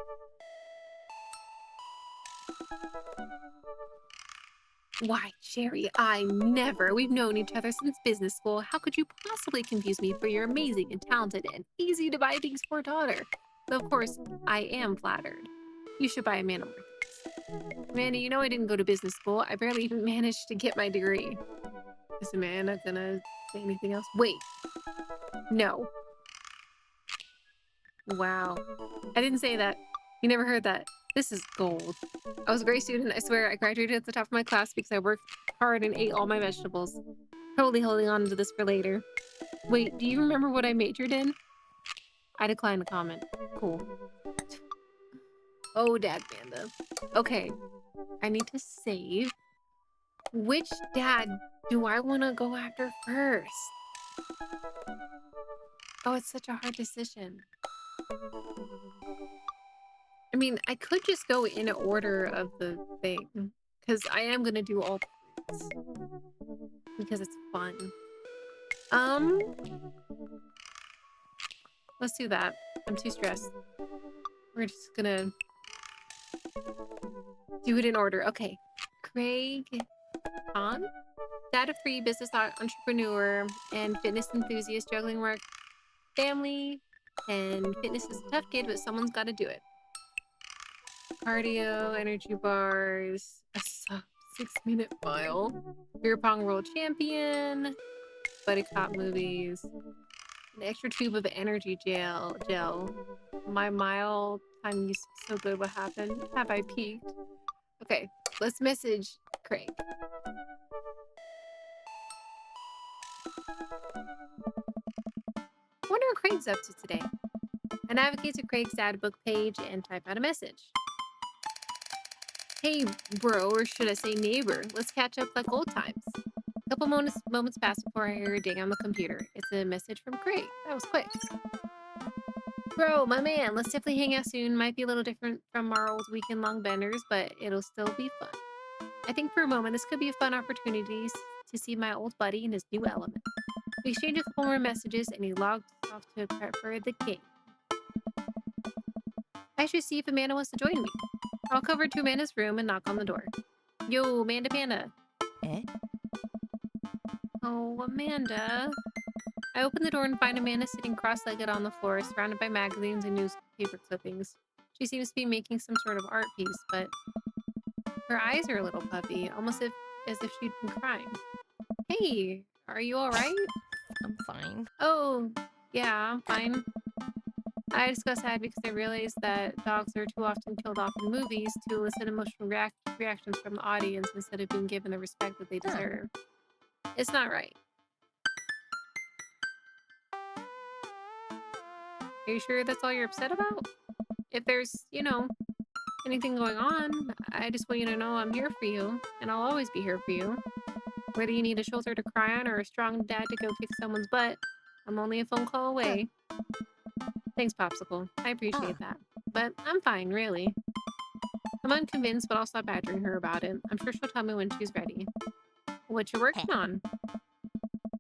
Why, Cherry, I never. We've known each other since business school. How could you possibly confuse me for your amazing and talented and easy to buy things for daughter? Though, of course, I am flattered. You should buy Amanda more things. Amanda, you know I didn't go to business school. I barely even managed to get my degree. Is Amanda gonna say anything else? Wait. No. Wow. I didn't say that. You never heard that. This is gold. I was a great student. I swear I graduated at the top of my class because I worked hard and ate all my vegetables. Totally holding on to this for later. Wait, do you remember what I majored in? I declined to comment. Cool. Oh, Dad Panda. Okay, I need to save. Which dad do I want to go after first? Oh, it's such a hard decision. I mean, I could just go in order of the thing, because I am going to do all things, because it's fun. Let's do that. I'm too stressed. We're just gonna do it in order. Okay. Craig Kahn, dad of 3, business entrepreneur, and fitness enthusiast, juggling work, family, and fitness is a tough kid, but someone's got to do it. Cardio, energy bars, a sub 6-minute file, beer pong world champion, buddy cop movies, an extra tube of energy gel. My mile time used to be so good. What happened? Have I peaked? Okay, let's message Craig. Wonder what Craig's up to today. I navigate to Craig's dad book page and type out a message. Hey, bro, or should I say neighbor, let's catch up like old times. A couple moments pass before I hear a ding on the computer. It's a message from Craig. That was quick. Bro, my man, let's definitely hang out soon. Might be a little different from our old weekend-long benders, but it'll still be fun. I think for a moment this could be a fun opportunity to see my old buddy in his new element. We exchanged a couple more messages and he logged off to prep for the game. I should see if Amanda wants to join me. I'll cover to Amanda's room and knock on the door. Yo, Amanda Panda. Eh? Oh, Amanda. I open the door and find Amanda sitting cross-legged on the floor, surrounded by magazines and newspaper clippings. She seems to be making some sort of art piece, but her eyes are a little puffy, almost as if she'd been crying. Hey, are you all right? I'm fine. Oh, yeah, I'm fine. I just got sad because I realized that dogs are too often killed off in movies to elicit emotional reactions from the audience instead of being given the respect that they deserve. It's not right. Are you sure that's all you're upset about? If there's, anything going on, I just want you to know I'm here for you, and I'll always be here for you. Whether you need a shoulder to cry on or a strong dad to go kick someone's butt, I'm only a phone call away. Thanks, Popsicle. I appreciate that. But I'm fine, really. I'm unconvinced, but I'll stop badgering her about it. I'm sure she'll tell me when she's ready. What you working on?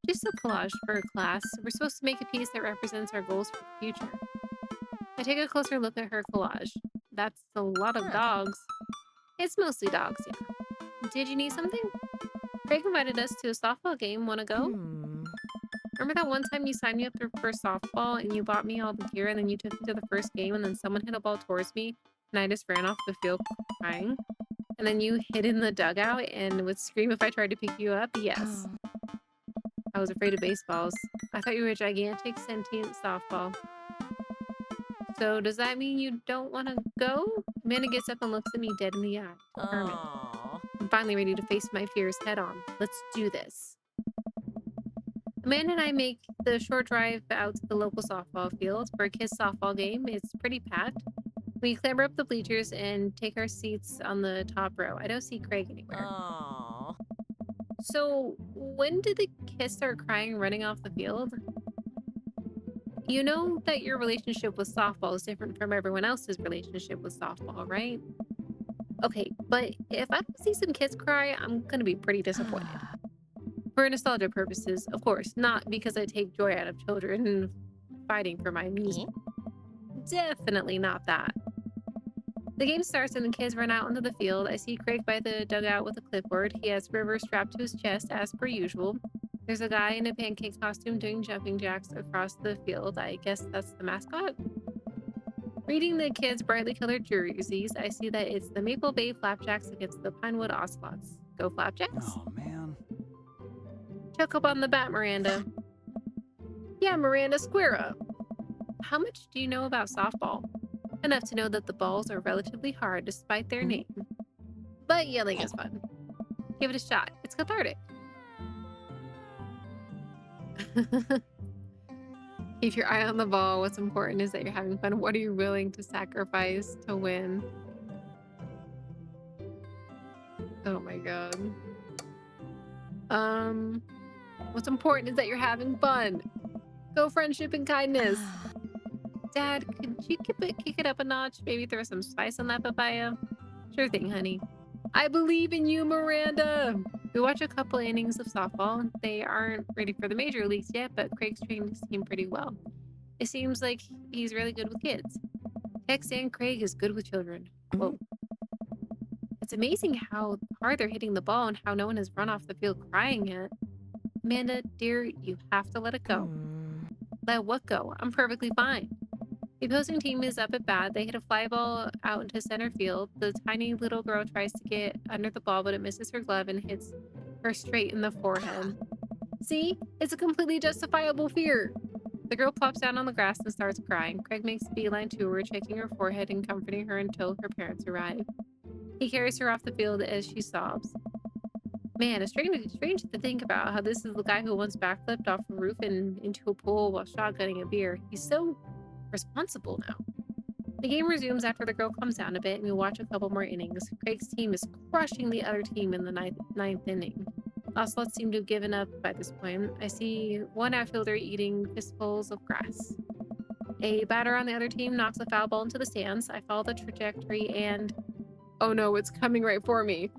Just a collage for a class. We're supposed to make a piece that represents our goals for the future. I take a closer look at her collage. That's a lot of dogs. It's mostly dogs, yeah. Did you need something? Craig invited us to a softball game. Wanna go? Remember that one time you signed me up for softball and you bought me all the gear and then you took me to the first game and then someone hit a ball towards me and I just ran off the field crying? And then you hid in the dugout and would scream if I tried to pick you up? Yes. I was afraid of baseballs. I thought you were a gigantic sentient softball. So does that mean you don't want to go? Amanda gets up and looks at me dead in the eye. Determined. I'm finally ready to face my fears head on. Let's do this. Amanda and I make the short drive out to the local softball field for a kids softball game. It's pretty packed. We clamber up the bleachers and take our seats on the top row. I don't see Craig anywhere. So when did the kids start crying running off the field? You know that your relationship with softball is different from everyone else's relationship with softball, right? Okay, but if I don't see some kids cry, I'm gonna be pretty disappointed. For nostalgia purposes, of course, not because I take joy out of children fighting for my amusement. Definitely not that. The game starts and the kids run out onto the field. I see Craig by the dugout with a clipboard. He has River strapped to his chest as per usual. There's a guy in a pancake costume doing jumping jacks across the field. I guess that's the mascot. Reading the kids' brightly colored jerseys, I see that it's the Maple Bay Flapjacks against the Pinewood Ocelots. Go Flapjacks? Oh, man. Chuck up on the bat, Miranda. Yeah, Miranda, square up. How much do you know about softball? enough to know that the balls are relatively hard despite their name. But yelling is fun. Give it a shot. It's cathartic. Keep your eye on the ball. What's important is that you're having fun. What are you willing to sacrifice to win? Oh my god. What's important is that you're having fun. Go friendship and kindness. Dad, could you kick it up a notch? Maybe throw some spice on that papaya? Sure thing, honey. I believe in you, Miranda. We watch a couple innings of softball. They aren't ready for the major leagues yet, but Craig's trained his team pretty well. It seems like he's really good with kids. Tex and Craig is good with children. Whoa. It's amazing how hard they're hitting the ball and how no one has run off the field crying yet. Amanda, dear, you have to let it go. Let what go? I'm perfectly fine. The opposing team is up at bat. They hit a fly ball out into center field. The tiny little girl tries to get under the ball, but it misses her glove and hits her straight in the forehead. See? It's a completely justifiable fear. The girl plops down on the grass and starts crying. Craig makes a beeline to her, checking her forehead and comforting her until her parents arrive. He carries her off the field as she sobs. Man, it's strange to think about how this is the guy who once backflipped off a roof and into a pool while shotgunning a beer. He's so responsible now. The game resumes after the girl calms down a bit, and we watch a couple more innings. Craig's team is crushing the other team in the ninth inning. Ocelots seem to have given up by this point. I see one outfielder eating fistfuls of grass. A batter on the other team knocks a foul ball into the stands. I follow the trajectory and... oh no, it's coming right for me.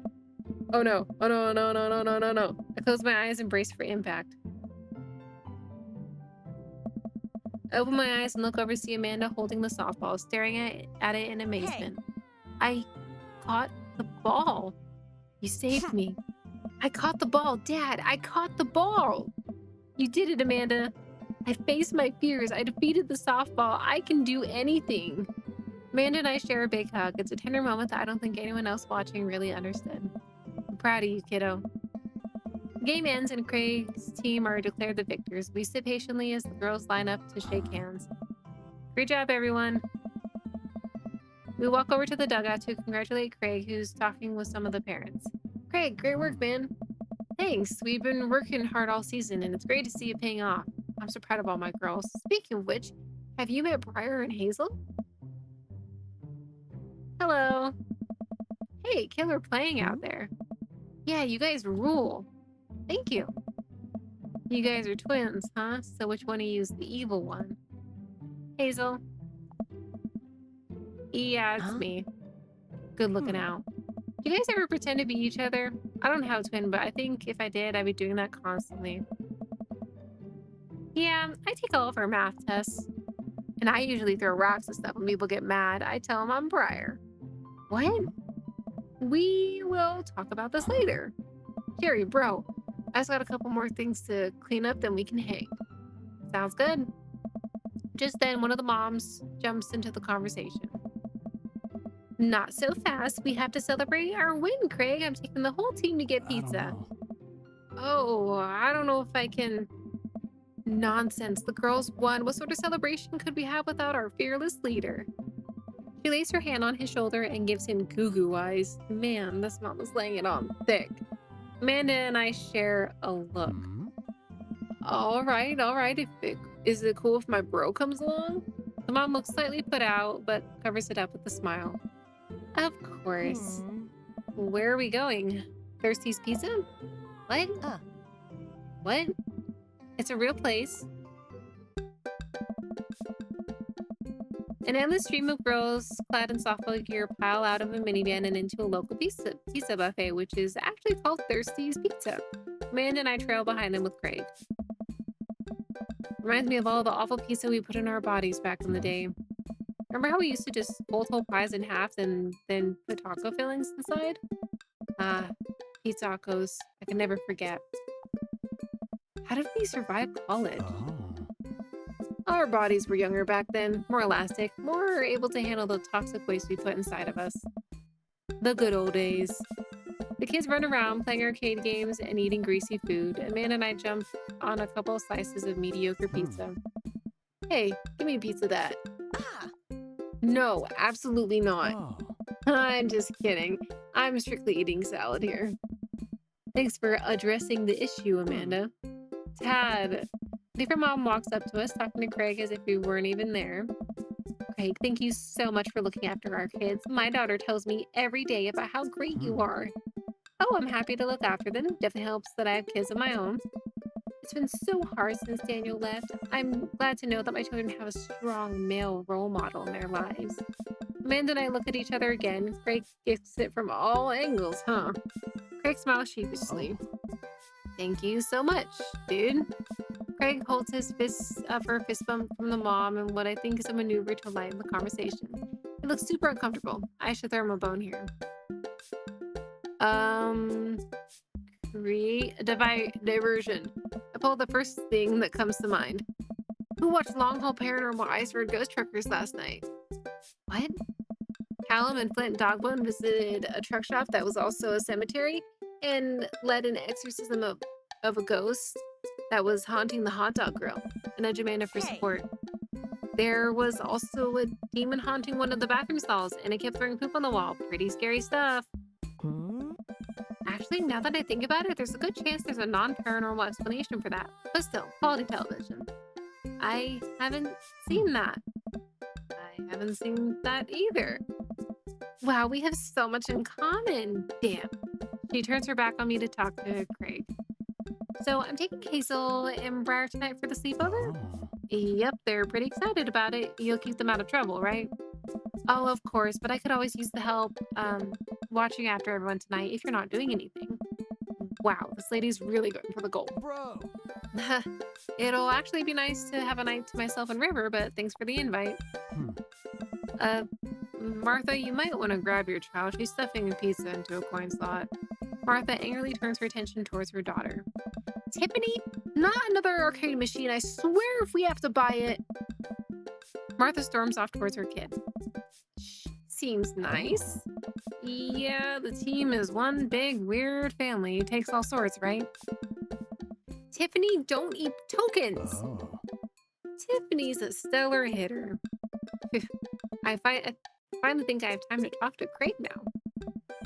Oh no, oh no, no, no, no, no, no, no. I close my eyes and brace for impact. I open my eyes and look over to see Amanda holding the softball, staring at it in amazement. Hey. I caught the ball. You saved me. I caught the ball, Dad. I caught the ball. You did it, Amanda. I faced my fears. I defeated the softball. I can do anything. Amanda and I share a big hug. It's a tender moment that I don't think anyone else watching really understood. I'm proud of you, kiddo. The game ends and Craig's team are declared the victors. We sit patiently as the girls line up to shake hands. Great job, everyone. We walk over to the dugout to congratulate Craig, who's talking with some of the parents. Craig, great work, man. Thanks. We've been working hard all season, and it's great to see it paying off. I'm so proud of all my girls. Speaking of which, have you met Briar and Hazel? Hello. Hey, killer playing out there. Yeah, you guys rule. Thank you. You guys are twins, huh? So which one of you is the evil one? Hazel. Yeah, it's me. Good looking out. Do you guys ever pretend to be each other? I don't have a twin, but I think if I did, I'd be doing that constantly. Yeah, I take all of our math tests. And I usually throw rocks and stuff when people get mad. I tell them I'm Briar. What? We will talk about this later. Jerry, bro, I just got a couple more things to clean up, then we can hang. Sounds good. Just then, one of the moms jumps into the conversation. Not so fast. We have to celebrate our win, Craig. I'm taking the whole team to get pizza. Oh, I don't know if I can... Nonsense. The girls won. What sort of celebration could we have without our fearless leader? She lays her hand on his shoulder and gives him goo-goo eyes. Man, this mom is laying it on thick. Amanda and I share a look. All right. Is it cool if my bro comes along? The mom looks slightly put out, but covers it up with a smile. Of course. Where are we going? Thirsty's Pizza? What? What? It's a real place. An endless stream of girls clad in softball gear pile out of a minivan and into a local pizza buffet, which is actually called Thirsty's Pizza. Amanda and I trail behind them with Craig. Reminds me of all the awful pizza we put in our bodies back in the day. Remember how we used to just fold whole pies in half and then put taco fillings inside? Pizza tacos. I can never forget. How did we survive college? Our bodies were younger back then, more elastic, more able to handle the toxic waste we put inside of us. The good old days. The kids run around playing arcade games and eating greasy food. Amanda and I jump on a couple slices of mediocre pizza. Hey, give me a piece of that. No, absolutely not. Oh. I'm just kidding. I'm strictly eating salad here. Thanks for addressing the issue, Hmm. Amanda. Tad. Different mom walks up to us, talking to Craig as if we weren't even there. Craig, thank you so much for looking after our kids. My daughter tells me every day about how great you Hmm. are. Oh, I'm happy to look after them. Definitely helps that I have kids of my own. It's been so hard since Daniel left. I'm glad to know that my children have a strong male role model in their lives. Amanda and I look at each other again. Craig gets it from all angles, huh? Craig smiles sheepishly. Oh. Thank you so much, dude. Craig holds his fists up for a fist bump from the mom and what I think is a maneuver to lighten the conversation. He looks super uncomfortable. I should throw him a bone here. Um, create a diversion. I pull the first thing that comes to mind. Who watched Long Haul Paranormal Iceberg Ghost Truckers last night? What? Callum and Flint Dogbone visited a truck shop that was also a cemetery and led an exorcism of a ghost that was haunting the hot dog grill. And nudge Amanda for Hey. support. There was also a demon haunting one of the bathroom stalls, and it kept throwing poop on the wall. Pretty scary stuff. Hmm. Actually, now that I think about it, there's a good chance there's a non-paranormal explanation for that. But still, quality television. I haven't seen that. I haven't seen that either. Wow, we have so much in common. Damn. She turns her back on me to talk to Craig. So I'm taking Hazel and Briar tonight for the sleepover? Oh. Yep, they're pretty excited about it. You'll keep them out of trouble, right? Oh, of course, but I could always use the help watching after everyone tonight if you're not doing anything. Wow, this lady's really going for the goal. Bro. It'll actually be nice to have a night to myself and River, but thanks for the invite. Hmm. Martha, you might want to grab your child. She's stuffing a pizza into a coin slot. Martha angrily turns her attention towards her daughter. Tiffany, not another arcade machine. I swear if we have to buy it. Martha storms off towards her kid. Seems nice. Yeah, the team is one big weird family. It takes all sorts, right? Tiffany, don't eat tokens. Oh. Tiffany's a stellar hitter. I finally think I have time to talk to Craig now.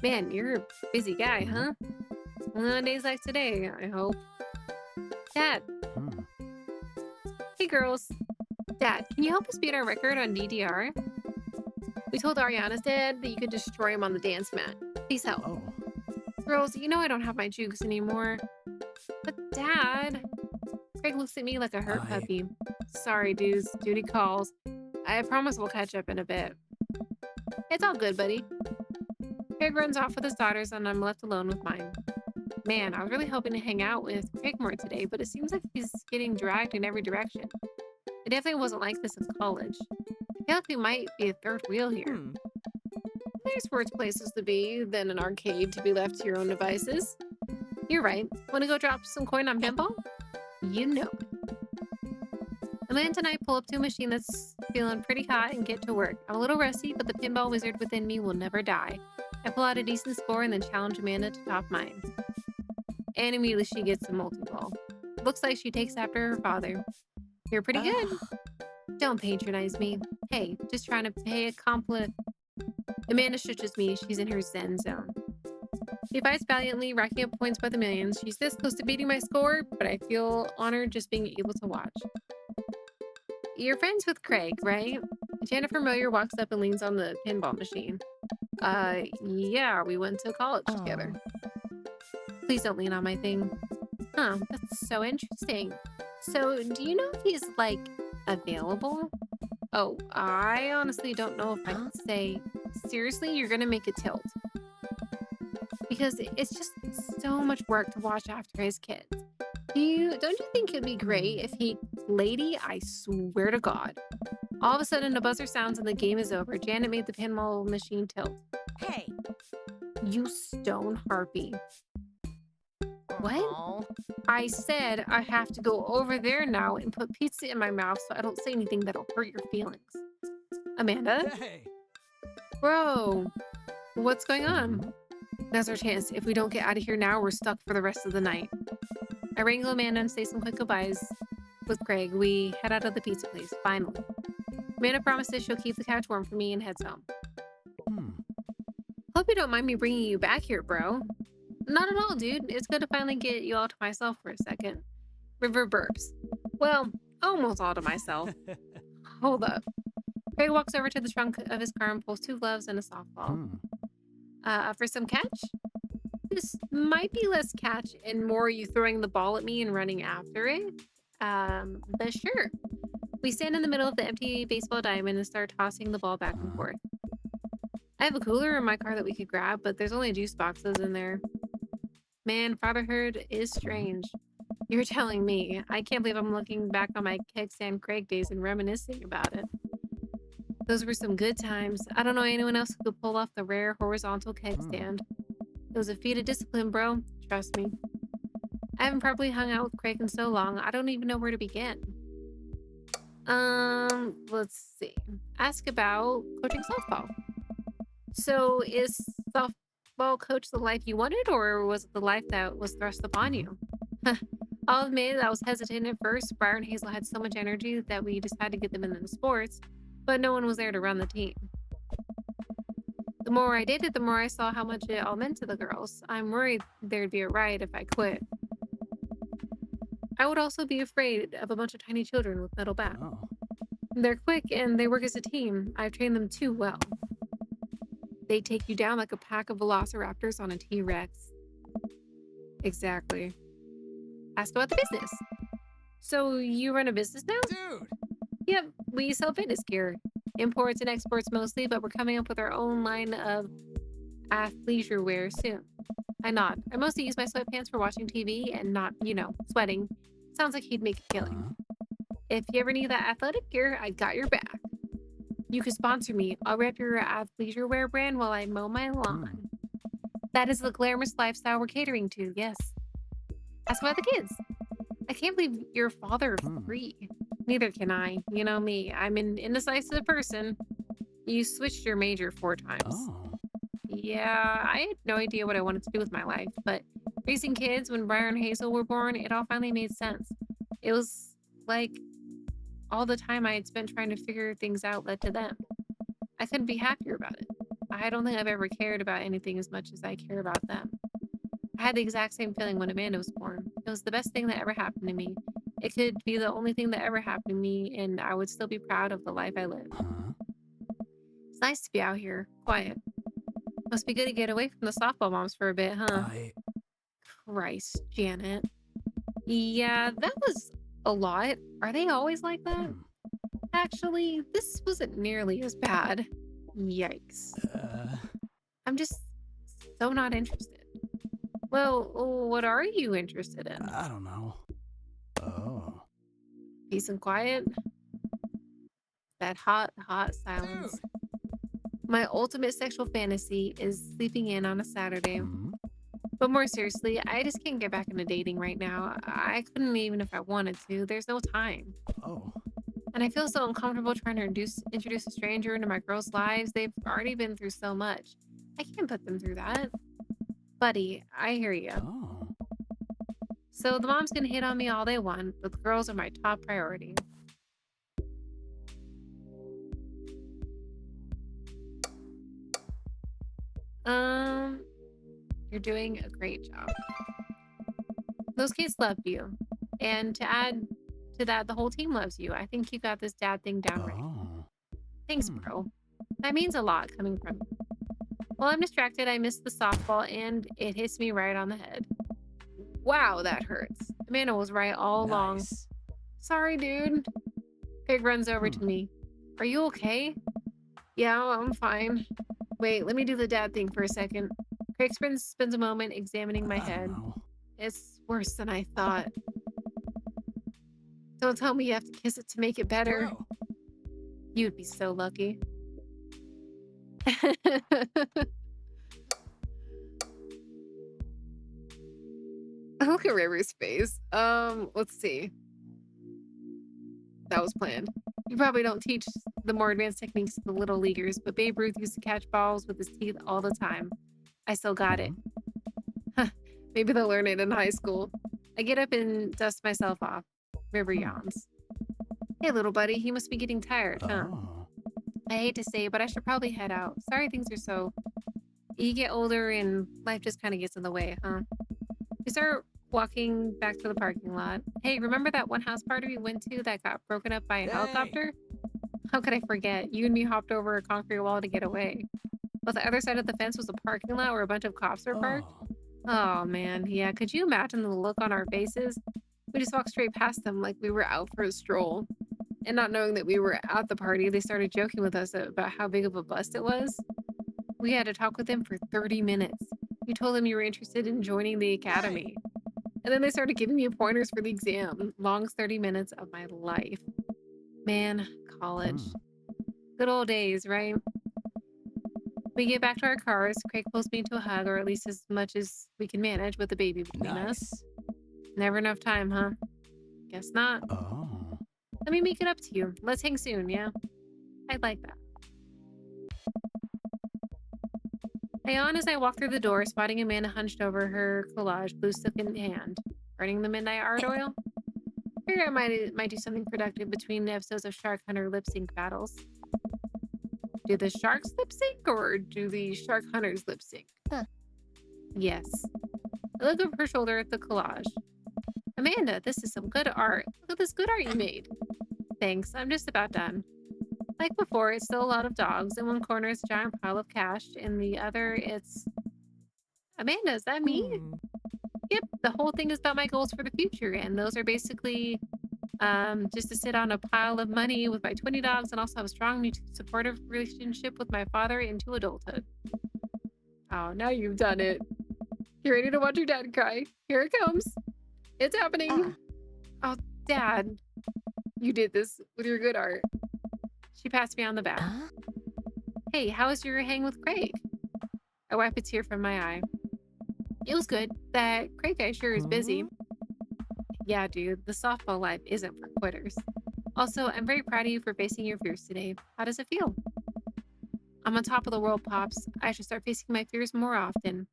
Man, you're a busy guy, huh? One of days like today, I hope. Dad. Hmm. Hey, girls. Dad, can you help us beat our record on DDR? We told Ariana's dad that you could destroy him on the dance mat. Please help. Oh. Girls, you know I don't have my jukes anymore. But Dad... Craig looks at me like a hurt puppy. Sorry, dudes. Duty calls. I promise we'll catch up in a bit. It's all good, buddy. Craig runs off with his daughters and I'm left alone with mine. Man, I was really hoping to hang out with Craig more today, but it seems like he's getting dragged in every direction. It definitely wasn't like this in college. I feel like we might be a third wheel here. Hmm. There's worse places to be than an arcade to be left to your own devices. You're right. Want to go drop some coin on pinball? You know it. Amanda and I pull up to a machine that's feeling pretty hot and get to work. I'm a little rusty, but the pinball wizard within me will never die. I pull out a decent score and then challenge Amanda to top mine. And immediately she gets a multi-ball. Looks like she takes after her father. You're pretty good. Ugh. Don't patronize me. Hey, just trying to pay a compliment. Amanda stretches me. She's in her zen zone. She fights valiantly, racking up points by the millions. She's this close to beating my score, but I feel honored just being able to watch. You're friends with Craig, right? Jennifer Moyer walks up and leans on the pinball machine. Yeah, we went to college together. Please don't lean on my thing. Huh, that's so interesting. So, do you know if he's, like, available? Oh, I honestly don't know if I can say, seriously, you're gonna make it tilt. Because it's just so much work to watch after his kids. Don't you think it'd be great if he, lady, I swear to God. All of a sudden, a buzzer sounds and the game is over. Janet made the pinball machine tilt. Hey. You stone harpy. What? Aw. I said I have to go over there now and put pizza in my mouth so I don't say anything that'll hurt your feelings. Amanda? Hey. Bro, what's going on? That's our chance. If we don't get out of here now, we're stuck for the rest of the night. I wrangle Amanda and say some quick goodbyes with Craig. We head out of the pizza place, finally. Amanda promises she'll keep the couch warm for me and heads home. Hmm. Hope you don't mind me bringing you back here, bro. Not at all, dude. It's good to finally get you all to myself for a second. River burps. Well, almost all to myself. Hold up. Craig walks over to the trunk of his car and pulls 2 gloves and a softball. For some catch? This might be less catch and more you throwing the ball at me and running after it. But sure. We stand in the middle of the empty baseball diamond and start tossing the ball back and forth. I have a cooler in my car that we could grab, but there's only juice boxes in there. Man, fatherhood is strange. You're telling me. I can't believe I'm looking back on my keg stand Craig days and reminiscing about it. Those were some good times. I don't know anyone else who could pull off the rare horizontal keg stand. It was a feat of discipline, bro. Trust me. I haven't probably hung out with Craig in so long, I don't even know where to begin. Let's see. Ask about coaching softball. So is softball coach the life you wanted, or was it the life that was thrust upon you? I'll admit I was hesitant at first. Briar and Hazel had so much energy that we just had to get them into the sports, but no one was there to run the team. The more I did it, the more I saw how much it all meant to the girls. I'm worried there'd be a riot if I quit. I would also be afraid of a bunch of tiny children with metal bats. Oh. They're quick and they work as a team. I've trained them too well. They take you down like a pack of velociraptors on a T-Rex. Exactly. Ask about the business. So you run a business now? Dude! Yep, we sell fitness gear. Imports and exports mostly, but we're coming up with our own line of athleisure wear soon. I nod. I mostly use my sweatpants for watching TV and not, sweating. Sounds like he'd make a killing. If you ever need that athletic gear, I got your back. You could sponsor me. I'll rep your athleisure wear brand while I mow my lawn. That is the glamorous lifestyle we're catering to, yes. Ask about the kids. I can't believe you're a father of 3. Neither can I. You know me. I'm an indecisive person. You switched your major 4 times. Oh. Yeah, I had no idea what I wanted to do with my life, but raising kids when Briar and Hazel were born, it all finally made sense. It was like all the time I had spent trying to figure things out led to them. I couldn't be happier about it. I don't think I've ever cared about anything as much as I care about them. I had the exact same feeling when Amanda was born. It was the best thing that ever happened to me. It could be the only thing that ever happened to me, and I would still be proud of the life I lived. It's nice to be out here, quiet. Must be good to get away from the softball moms for a bit, huh? Christ, Janet. Yeah, that was a lot. Are they always like that? Actually, this wasn't nearly as bad. Yikes. I'm just so not interested. Well, what are you interested in? I don't know. Oh. Peace and quiet? That hot, hot silence. Dude. My ultimate sexual fantasy is sleeping in on a Saturday. But more seriously, I just can't get back into dating right now. I couldn't even if I wanted to. There's no time. Oh. And I feel so uncomfortable trying to introduce a stranger into my girls' lives. They've already been through so much. I can't put them through that. Buddy, I hear you. Oh. So the moms can hit on me all they want, but the girls are my top priority. You're doing a great job. Those kids loved you. And to add to that, the whole team loves you. I think you got this dad thing down right. Oh. Thanks, bro. That means a lot coming from you. While I'm distracted, I missed the softball and it hits me right on the head. Wow, that hurts. Amanda was right all along. Sorry, dude. Craig runs over to me. Are you okay? Yeah, I'm fine. Wait, let me do the dad thing for a second. Craig spends a moment examining my head. It's worse than I thought. Don't tell me you have to kiss it to make it better. Bro. You'd be so lucky. Look at River's face. Let's see. That was planned. You probably don't teach the more advanced techniques to the little leaguers, but Babe Ruth used to catch balls with his teeth all the time. I still got it. Maybe they'll learn it in high school. I get up and dust myself off. River yawns. Hey, little buddy, you must be getting tired, huh? Oh. I hate to say, but I should probably head out. Sorry things are so... You get older and life just kind of gets in the way, huh? We start walking back to the parking lot. Hey, remember that one house party we went to that got broken up by a Hey. helicopter? How could I forget? You and me hopped over a concrete wall to get away. But the other side of the fence was a parking lot where a bunch of cops were parked. Oh. Oh man, yeah. Could you imagine the look on our faces? We just walked straight past them like we were out for a stroll. And not knowing that we were at the party, they started joking with us about how big of a bust it was. We had to talk with them for 30 minutes. You told them you were interested in joining the Hey. academy. And then they started giving me pointers for the exam. Longest 30 minutes of my life. Man, college. Hmm. Good old days, right? We get back to our cars. Craig pulls me into a hug, or at least as much as we can manage with the baby between us. Nice. Never enough time, huh? Guess not. Oh. Let me make it up to you. Let's hang soon, yeah? I'd like that. I yawn as I walk through the door, spotting Amanda hunched over her collage, blue stick in hand, burning the midnight art oil. Figure I might do something productive between the episodes of Shark Hunter lip sync battles. Do the sharks lip sync or do the shark hunters lip sync? Huh. Yes. I look over her shoulder at the collage. Amanda, this is some good art. Look at this good art you made. Thanks, I'm just about done. Like before, it's still a lot of dogs. In one corner is a giant pile of cash. In the other, it's... Amanda, is that me? Hmm. Yep, the whole thing is about my goals for the future. And those are basically just to sit on a pile of money with my 20 dogs and also have a strong, mutually supportive relationship with my father into adulthood. Oh, now you've done it. You ready to watch your dad cry? Here it comes. It's happening. Oh, Dad, you did this with your good art. She pats me on the back. Hey, how was your hang with Craig? I wipe a tear from my eye. It was good. That Craig guy sure is busy. Yeah, dude, the softball life isn't for quitters. Also, I'm very proud of you for facing your fears today. How does it feel? I'm on top of the world, Pops. I should start facing my fears more often.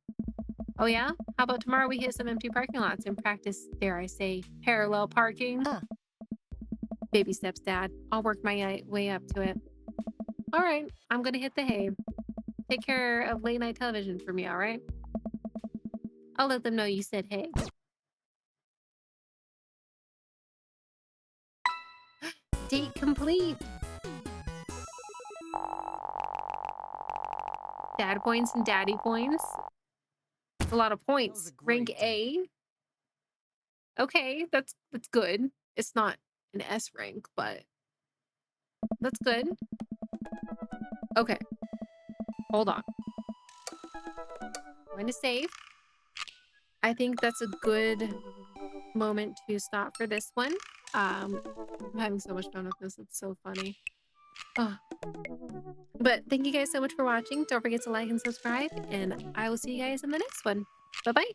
Oh yeah? How about tomorrow we hit some empty parking lots and practice, dare I say, parallel parking? Baby steps, Dad. I'll work my way up to it. All right, I'm gonna hit the hay. Take care of late night television for me, all right? I'll let them know you said hey. Date complete. Dad points and daddy points. That's a lot of points. Rank A. Okay, that's good. It's not an S rank, but that's good. Okay. Hold on. I'm going to save. I think that's a good moment to stop for this one. I'm having so much fun with this. It's so funny. Oh. But thank you guys so much for watching. Don't forget to like and subscribe, and I will see you guys in the next one. Bye-bye.